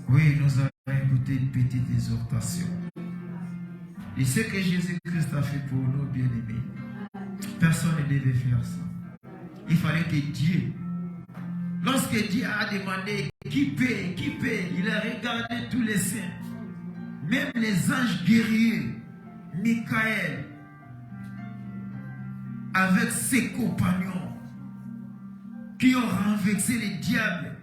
S1: Oui, nous allons écouter une petite exhortation. Et ce que Jésus-Christ a fait pour nous, bien-aimés, personne ne devait faire ça. Il fallait que Dieu, lorsque Dieu a demandé qui paie, il a regardé tous les saints, même les anges guerriers, Michael, avec ses compagnons, qui ont renversé les diables.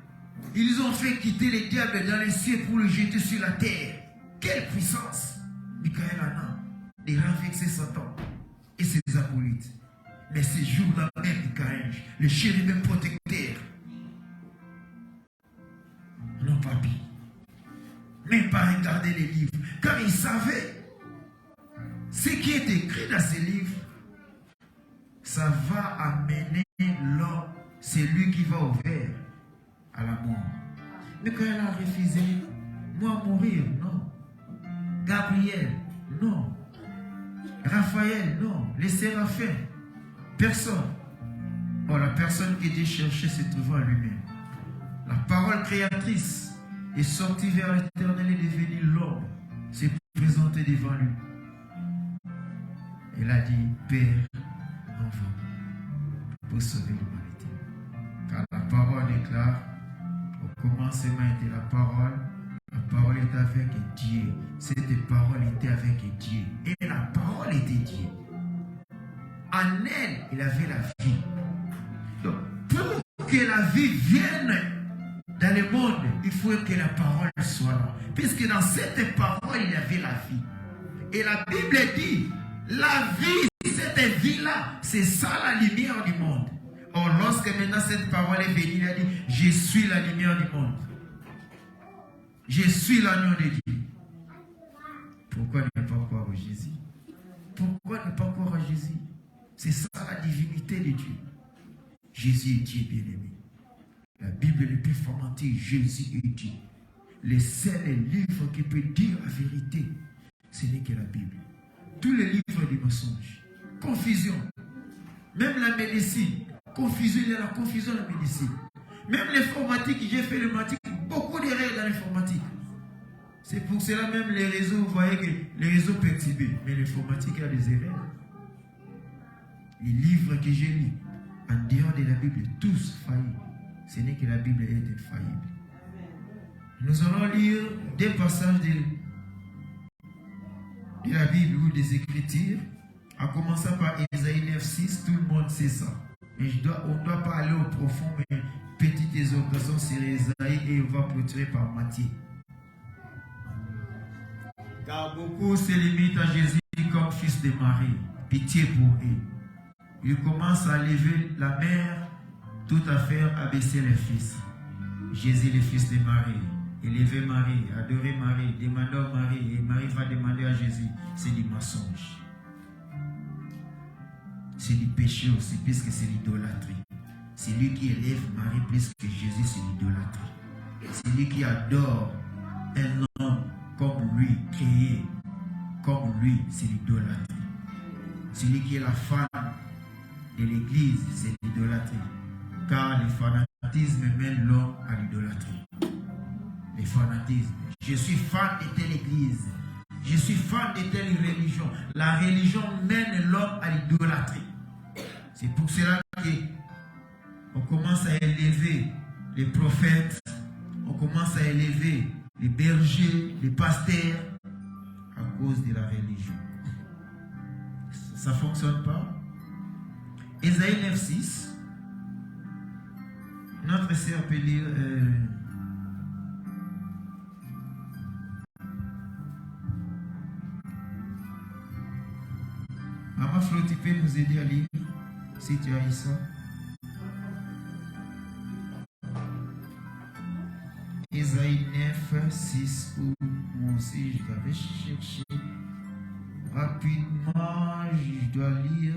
S1: Ils ont fait quitter les diables dans les cieux pour le jeter sur la terre. Quelle puissance! Michael en a de renverser Satan et ses acolytes. Mais ces jours-là, même Michael, le chérubin protecteur, n'ont pas pu. Même pas regarder les livres. Car ils savaient ce qui est écrit dans ces livres. Ça va amener l'homme, c'est lui qui va au vert, à la mort. Mais quand elle a refusé, moi mourir, non. Gabriel, non. Raphaël, non. Les séraphins, personne. Oh, la personne qui était cherchée se trouvait en lui-même. La parole créatrice est sortie vers l'éternel et est devenue l'homme, s'est présenté devant lui. Elle a dit, Père, envoie pour sauver l'humanité. Car la parole déclare, au commencement était la parole était avec Dieu. Cette parole était avec Dieu. Et la parole était Dieu. En elle, il avait la vie. Donc, pour que la vie vienne dans le monde, il faut que la parole soit là. Puisque dans cette parole, il y avait la vie. Et la Bible dit, la vie, cette vie-là, c'est ça la lumière du monde. Or, lorsque maintenant cette parole est venue, il a dit, je suis la lumière du monde. Je suis l'agneau de Dieu. Pourquoi ne pas croire en Jésus? Pourquoi ne pas croire en Jésus? C'est ça la divinité de Dieu. Jésus est Dieu bien-aimé. La Bible ne peut pas mentir, Jésus est Dieu. Le seul livre qui peut dire la vérité, ce n'est que la Bible. Tous les livres des mensonges, confusion. Même la médecine, confusion, il y a la confusion de la médecine. Même l'informatique, j'ai fait l'informatique, beaucoup d'erreurs dans l'informatique. C'est pour cela même les réseaux, vous voyez que les réseaux perturbés, mais l'informatique a des erreurs. Les livres que j'ai lus, en dehors de la Bible, tous faillis. Ce n'est que la Bible est infaillible. Nous allons lire des passages de la Bible ou des Écritures, en commençant par Ésaïe 9:6, tout le monde sait ça. Mais on ne doit pas aller au profond, mais petite exhortation sur Ésaïe et on va clôturer par Matthieu. Car beaucoup se limitent à Jésus comme fils de Marie. Pitié pour eux. Il commence à lever la mère, tout à faire abaisser les fils. Jésus, le fils de Marie, élever Marie, adorer Marie, demander à Marie, et Marie va demander à Jésus. C'est du mensonge. C'est du péché aussi, puisque c'est l'idolâtrie. C'est lui qui élève Marie plus que Jésus, c'est l'idolâtrie. C'est lui qui adore un homme comme lui, créé comme lui, c'est l'idolâtrie. Celui qui est la femme de l'église, c'est l'idolâtrie. Car le fanatisme mène l'homme à l'idolâtrie. Le fanatisme. Je suis fan de telle église. Je suis fan de telle religion. La religion mène l'homme à l'idolâtrie. C'est pour cela qu'on commence à élever les prophètes, on commence à élever les bergers, les pasteurs, à cause de la religion. Ça ne fonctionne pas. Ésaïe 9:6. Notre sœur peut lire. Maman Flo, tu peux nous aider à lire. si tu as ça. Isaïe 9, 6, où moi aussi je l'avais cherché. Rapidement, je dois lire.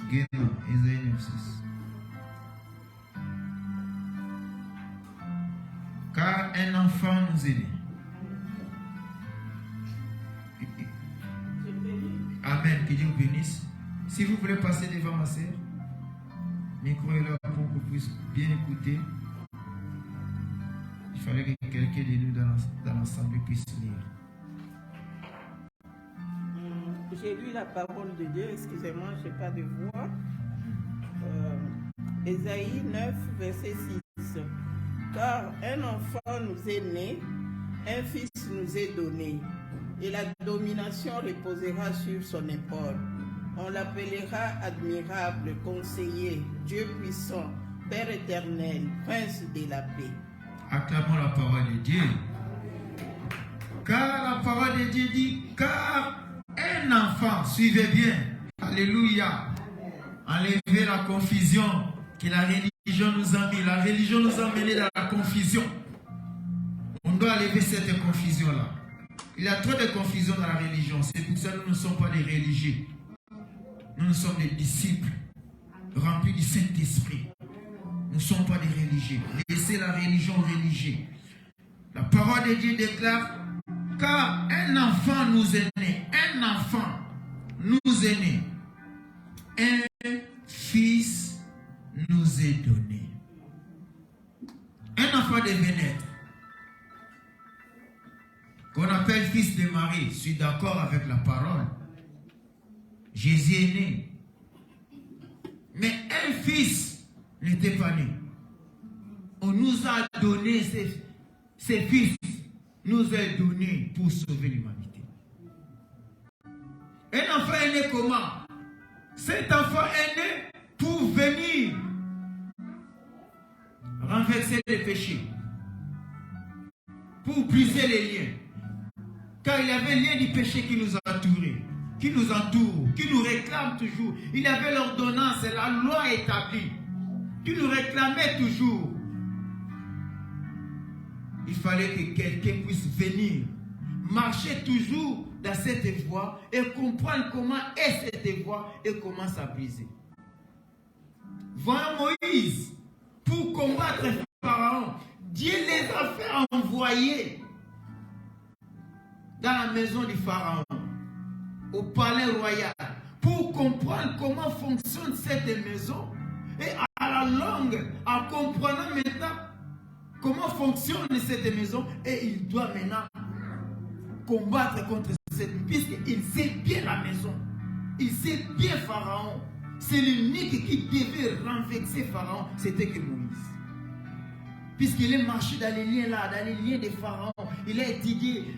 S1: Isaïe 9, 6. Car un enfant nous est né. Amen. Que Dieu vous bénisse. Si vous voulez passer devant ma sœur, micro est là pour qu'on puisse bien écouter. Il fallait que quelqu'un de nous dans l'assemblée puisse lire.
S2: J'ai lu la parole de Dieu, excusez-moi, je n'ai pas de voix. Ésaïe 9, verset 6. Car un enfant nous est né, un fils nous est donné, et la domination reposera sur son épaule. On l'appellera admirable, conseiller, Dieu puissant, Père éternel, Prince de la paix.
S1: Acclamons la parole de Dieu. Car la parole de Dieu dit, car un enfant, suivez bien, alléluia, enlevez la confusion que la religion nous a mis. La religion nous a menés dans la confusion. On doit enlever cette confusion-là. Il y a trop de confusion dans la religion. C'est pour ça que nous ne sommes pas des religieux. Nous sommes des disciples remplis du Saint-Esprit. Nous ne sommes pas des religieux. Laissez la religion religieuse. La parole de Dieu déclare, car un enfant nous est né. Un enfant nous est né. Un fils nous est donné. Un enfant devait naître. Qu'on appelle fils de Marie. Je suis d'accord avec la parole. Jésus est né. Mais un fils n'était pas né. On nous a donné ces fils, nous est donné pour sauver l'humanité. Un enfant est né comment? Cet enfant est né pour venir renverser les péchés, pour briser les liens. Car il y avait lien du péché qui nous entourait, qui nous entoure, qui nous réclame toujours. Il y avait l'ordonnance, la loi établie, qui nous réclamait toujours. Il fallait que quelqu'un puisse venir, marcher toujours dans cette voie et comprendre comment est cette voie et comment ça briser. Voilà Moïse, pour combattre Pharaon, Dieu les a fait envoyer dans la maison du Pharaon, au palais royal, pour comprendre comment fonctionne cette maison et à la longue, en comprenant maintenant comment fonctionne cette maison, et il doit maintenant combattre contre cette maison, puisqu'il sait bien la maison, il sait bien Pharaon. C'est l'unique qui devait renverser Pharaon, c'était que Moïse. Puisqu'il est marché dans les liens là, dans les liens de Pharaon, il a étudié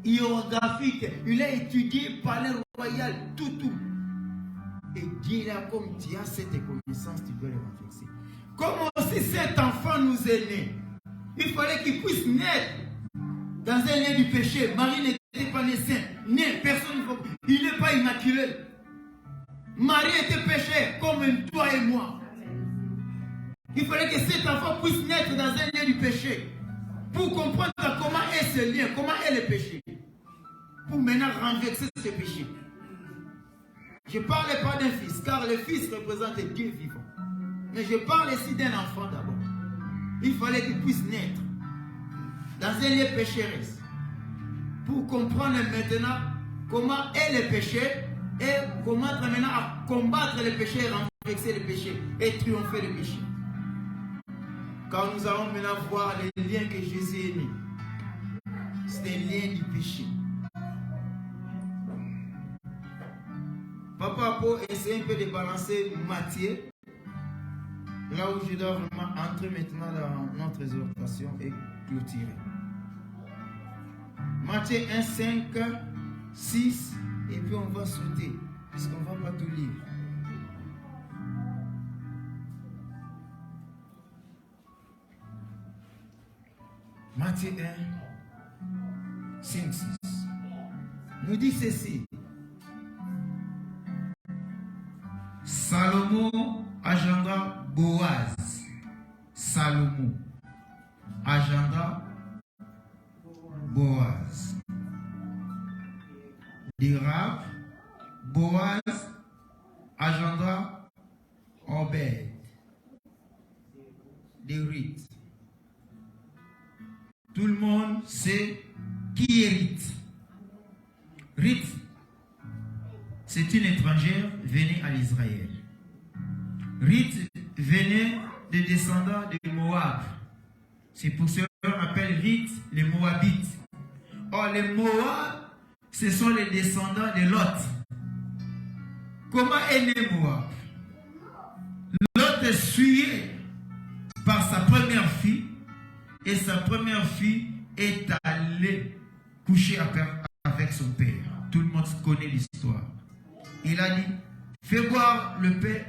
S1: hiérographique, il a étudié palais royal, tout. Et Dieu là, comme tu as cette connaissance, tu dois les renverser. Comme aussi cet enfant nous est né, il fallait qu'il puisse naître dans un lien du péché. Marie n'était pas née sainte, né, personne, il n'est pas immaculé. Marie était péchée comme toi et moi. Il fallait que cet enfant puisse naître dans un lien du péché pour comprendre comment est ce lien, comment est le péché, pour maintenant renverser ce péché. Je ne parle pas d'un fils, car le fils représente Dieu vivant. Mais je parle ici d'un enfant d'abord. Il fallait qu'il puisse naître dans un lieu pécheresse pour comprendre maintenant comment est le péché et comment maintenant à combattre le péché, renverser le péché et triompher le péché. Quand nous allons maintenant voir les liens que Jésus est né, c'est un lien du péché. Papa, pour essayer un peu de balancer Matthieu, là où je dois vraiment entrer maintenant dans notre exhortation et clôturer. Matthieu 1, 5, 6, et puis on va sauter, puisqu'on ne va pas tout lire. Matthieu 1, 5, 6. nous dit ceci. Salomon agenda Boaz. Salomon agenda Boaz. Dirab, Boaz agenda Obed. Des rites. Tout le monde sait qui est Rite. Rite, c'est une étrangère venue à l'Israël. Rite venait des descendants de Moab. C'est pour cela qu'on appelle Rite les Moabites. Or, les Moab, ce sont les descendants de Lot. Comment est né Moab? Lot est suivi par sa première fille, et sa première fille est allée coucher avec son père. Tout le monde connaît l'histoire. Il a dit, fais boire le père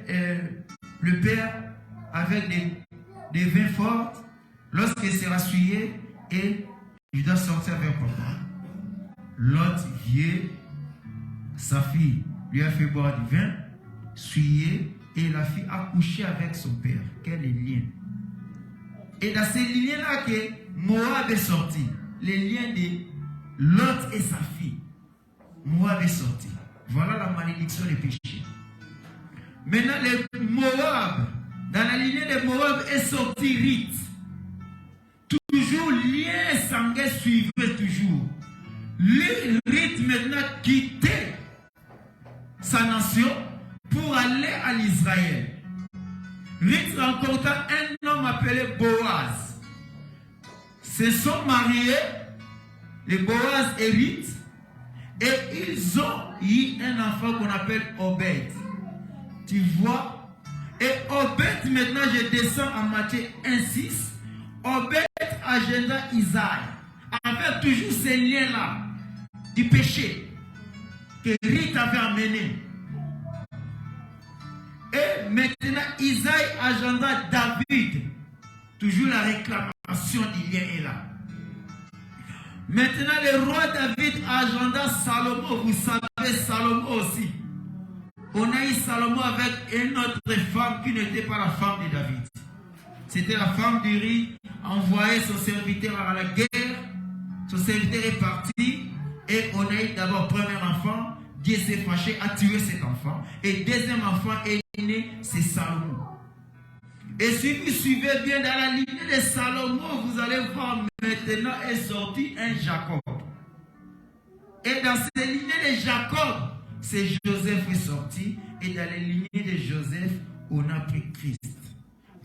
S1: avec des vins forts lorsqu'il sera souillé, et il doit sortir avec papa. L'autre vient, sa fille lui a fait boire du vin, souillé, et la fille a couché avec son père. Quel est le lien? Et dans ces liens-là que Moab est sorti, les liens de Lot et sa fille, Moab est sorti. Voilà la malédiction des péchés. Maintenant, les Moab, dans la lignée de Moab est sorti Rite. Toujours lien sanguin suivait toujours. Rite maintenant quittait sa nation pour aller à l'Israël. Rite rencontra un homme appelé Boaz. Se sont mariés, les Boaz et Rite, et ils ont eu un enfant qu'on appelle Obed. Tu vois? Et Obed, maintenant je descends en Matthieu 1,6. Obed agenda Isaïe, avec toujours ces liens-là du péché que Rite avait amené. Et maintenant, Isaïe agenda David. Toujours la réclamation du lien est là. Maintenant, le roi David agenda Salomon. Vous savez, Salomon aussi. On a eu Salomon avec une autre femme qui n'était pas la femme de David. C'était la femme d'Uri, envoyé son serviteur à la guerre. Son serviteur est parti. Et on a eu d'abord premier enfant. Dieu s'est fâché, a tué cet enfant. Et deuxième enfant est né, c'est Salomon. Et si vous suivez bien dans la lignée de Salomon, vous allez voir maintenant est sorti un Jacob. Et dans ces lignées de Jacob, c'est Joseph est sorti. Et dans les lignées de Joseph, on a pris Christ.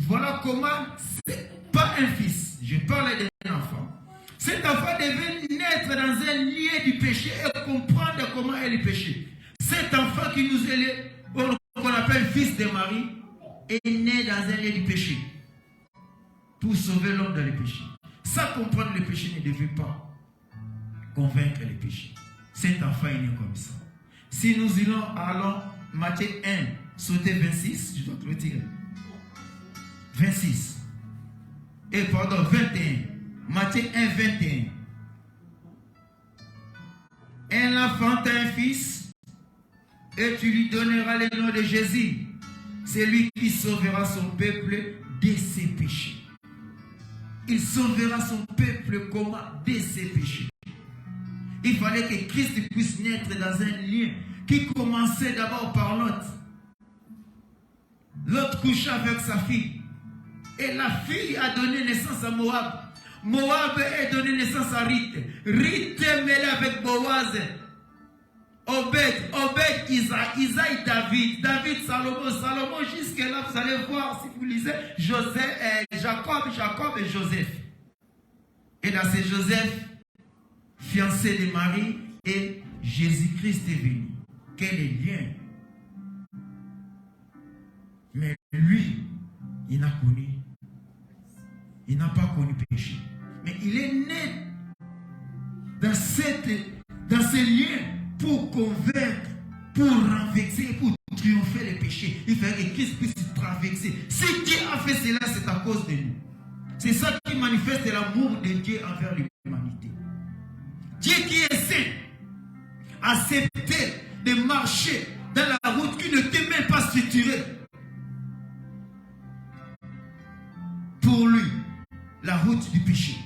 S1: Voilà comment, c'est pas un fils, je parle d'un enfant. Cet enfant devait naître dans un lien du péché et comprendre comment est le péché. Cet enfant qui nous est, qu'on appelle fils de Marie, est né dans un lien du péché pour sauver l'homme dans le péché. Ça, comprendre le péché ne devait pas convaincre le péché. Cet enfant est né comme ça. Si nous allons Matthieu 1, sauter 26, je dois te retirer. 26. Et pardon, 21. Matthieu 1, 21. Elle enfanta un fils, et tu lui donneras le nom de Jésus. C'est lui qui sauvera son peuple de ses péchés. Il sauvera son peuple comment? De ses péchés. Il fallait que Christ puisse naître dans un lien qui commençait d'abord par Lot. Lot coucha avec sa fille. Et la fille a donné naissance à Moab. Moab a donné naissance à Rite. Rite est mêlé avec Boaz. Obed, Isaïe, David, Salomon, jusque là vous allez voir si vous lisez Jacob et Joseph. Et là c'est Joseph, fiancé de Marie, et Jésus-Christ est venu. Quel est le lien? Mais lui, il n'a pas connu péché. Mais il est né dans ces liens pour convaincre, pour renverser, pour triompher les péchés. Il fallait que Christ puisse traverser. Si Dieu a fait cela, c'est à cause de nous. C'est ça qui manifeste l'amour de Dieu envers l'humanité. Dieu qui est saint accepter de marcher dans la route qui ne t'est même pas structurée. Pour lui, la route du péché.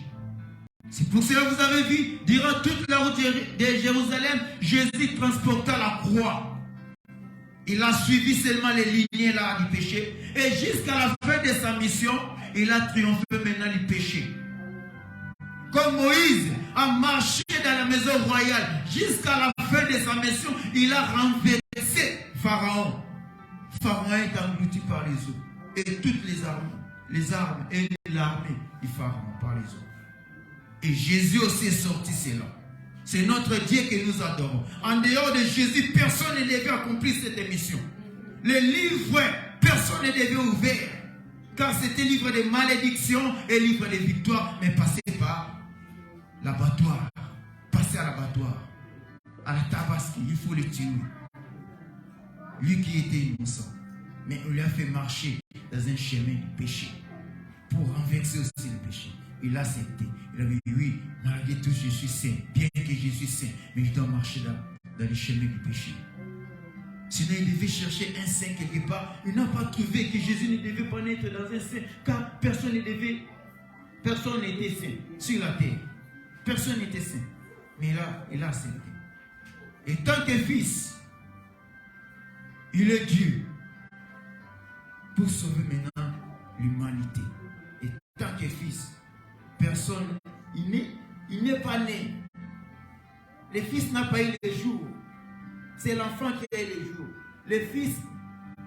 S1: C'est pour cela que vous avez vu, durant toute la route de Jérusalem, Jésus transporta la croix. Il a suivi seulement les lignées là du péché. Et jusqu'à la fin de sa mission, il a triomphé maintenant du péché. Comme Moïse a marché dans la maison royale, jusqu'à la fin de sa mission, il a renversé Pharaon. Pharaon est englouti par les eaux. Et toutes les armes et l'armée du Pharaon par les eaux. Et Jésus aussi est sorti cela. C'est notre Dieu que nous adorons. En dehors de Jésus, personne ne devait accomplir cette mission. Les livres, personne ne devait ouvrir. Car c'était livre de malédiction et livre de victoire. Mais passé par l'abattoir. Passé à l'abattoir. À la tabaski, il faut le tuer. Lui qui était innocent. Mais on lui a fait marcher dans un chemin du péché. Pour renverser aussi le péché. Il a accepté. Il a dit oui, malgré tout, je suis saint. Bien que je suis saint, mais je dois marcher dans les chemins du péché. Sinon, il devait chercher un saint quelque part. Il n'a pas trouvé que Jésus ne devait pas naître dans un saint, car personne n'était saint sur la terre. Personne n'était saint. Mais là, il a accepté. Et tant que fils, il est Dieu pour sauver maintenant l'humanité. Et tant que fils, personne, il n'est pas né. Le fils n'a pas eu les jours. C'est l'enfant qui a eu les jours. Le fils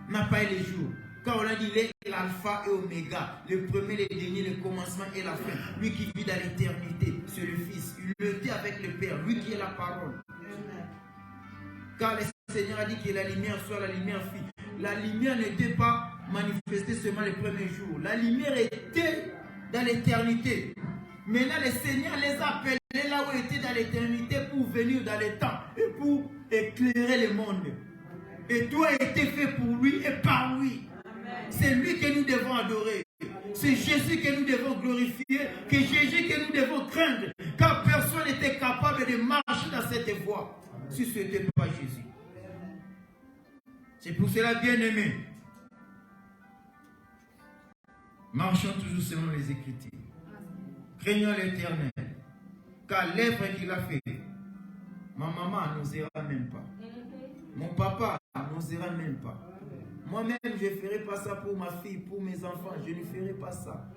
S1: n'a pas eu les jours. Quand on a dit, il est l'alpha et oméga, le premier, le dernier, le commencement et la fin. Lui qui vit dans l'éternité, c'est le fils. Il le dit avec le Père, lui qui est la parole. Car le Seigneur a dit que la lumière soit la lumière fit. La lumière n'était pas manifestée seulement les premiers jours. La lumière était dans l'éternité. Maintenant, le Seigneur les a appelés là où ils étaient dans l'éternité pour venir dans le temps et pour éclairer le monde. Et tout a été fait pour lui et par lui. C'est lui que nous devons adorer. C'est Jésus que nous devons glorifier, que Jésus que nous devons craindre. Car personne n'était capable de marcher dans cette voie si ce n'était pas Jésus. C'est pour cela, bien-aimés, marchons toujours selon les Écritures. Craignons l'Éternel, car l'œuvre qu'il a fait, ma maman n'osera même pas. Mon papa n'osera même pas. Moi-même, je ne ferai pas ça pour ma fille, pour mes enfants. Je ne ferai pas ça.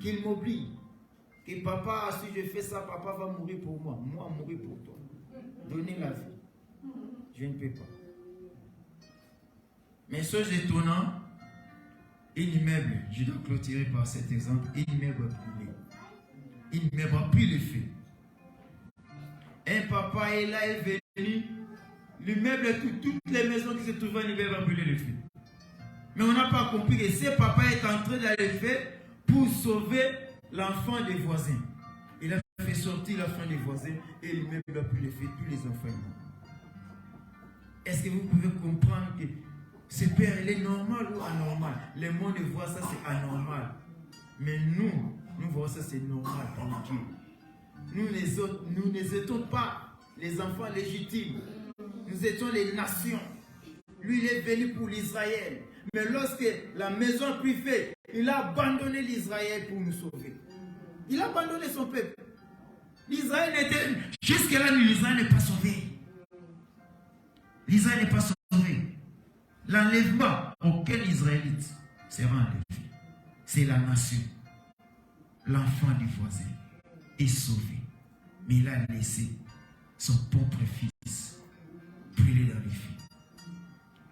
S1: Qu'il m'oublie. Que papa, si je fais ça, papa va mourir pour moi. Moi, mourir pour toi. Donner la vie. Je ne peux pas. Mais chose étonnante, un immeuble, je dois clôturer par cet exemple, un immeuble brûlé. Un immeuble a pris le feu. Un papa est là, est venu. L'immeuble, toutes les maisons qui se trouvaient en immeuble a brûlé le feu. Mais on n'a pas compris que ce papa est entré dans le feu pour sauver l'enfant des voisins. Il a fait sortir l'enfant des voisins et l'immeuble a pris le feu, tous les enfants. Est-ce que vous pouvez comprendre que ce père, il est normal ou anormal? Le monde voit ça, c'est anormal. Mais nous voyons ça, c'est normal pour Dieu. Nous n'étions pas les enfants légitimes. Nous étions les nations. Lui, il est venu pour l'Israël. Mais lorsque la maison a pris feu, il a abandonné l'Israël pour nous sauver. Il a abandonné son peuple. L'Israël n'était... Jusque-là, l'Israël n'est pas sauvé. L'Israël n'est pas sauvé. L'enlèvement, aucun Israélite sera enlevé. C'est la nation. L'enfant du voisin est sauvé. Mais il a laissé son propre fils brûler dans le feu.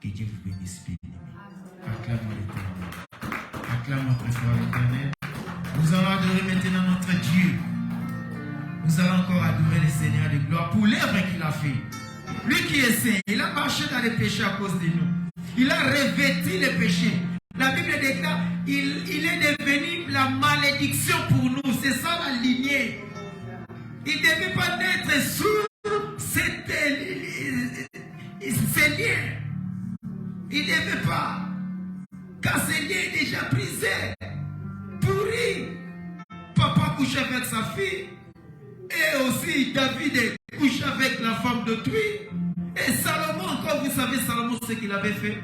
S1: Que Dieu vous bénisse, bien-aimés. Acclamons l'Éternel. Acclamons très fort l'Éternel. Nous allons adorer maintenant notre Dieu. Nous allons encore adorer le Seigneur de gloire pour l'œuvre qu'il a fait. Lui qui est saint, il a marché dans les péchés à cause de nous. Il a revêtu les péchés. La Bible déclare, il est devenu la malédiction pour nous. C'est ça la lignée. Il ne devait pas naître sous ces liens. Il ne devait pas. Car ces liens est déjà brisé, pourri. Papa couche avec sa fille. Et aussi David couche avec la femme d'autrui. savez Salomon ce qu'il avait fait?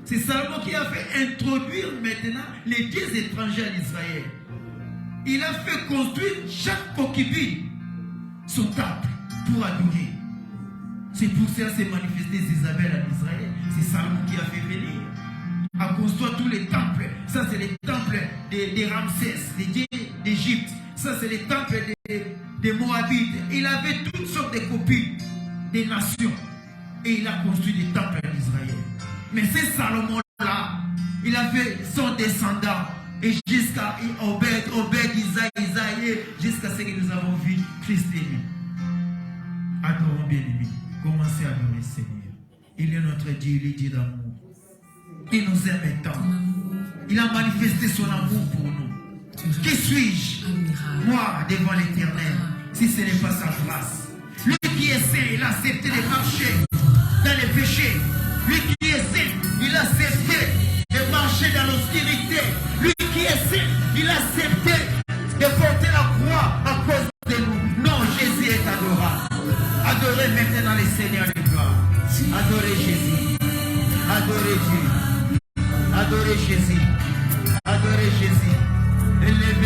S1: C'est Salomon qui a fait introduire maintenant les dieux étrangers en Israël. Il a fait construire chaque concubine son temple pour adorer. C'est pour ça que s'est manifesté Isabelle en Israël. C'est Salomon qui a fait venir. A construire tous les temples. Ça, c'est les temples des Ramsès, des dieux d'Égypte. Ça, c'est les temples des Moabites. Il avait toutes sortes de copies des nations. Et il a construit des temples en Israël. Mais c'est Salomon-là, il a fait son descendant. Et jusqu'à Obed, Isaïe, jusqu'à ce que nous avons vu Christ élu. Adorons bien-aimés. Commencez à adorer le Seigneur. Il est notre Dieu, il est Dieu d'amour. Il nous aime tant. Il a manifesté son amour pour nous. Qui suis-je, moi, devant l'Éternel, si ce n'est pas sa grâce? Lui qui est saint, il a accepté de marcher dans les péchés. Lui qui est saint, il a accepté de marcher dans l'obscurité. Lui qui est saint, il a accepté de porter la croix à cause de nous. Non, Jésus est adorable. Adorez maintenant les seigneurs de gloire. Adorez Jésus. Adorez Dieu. Adorez Jésus.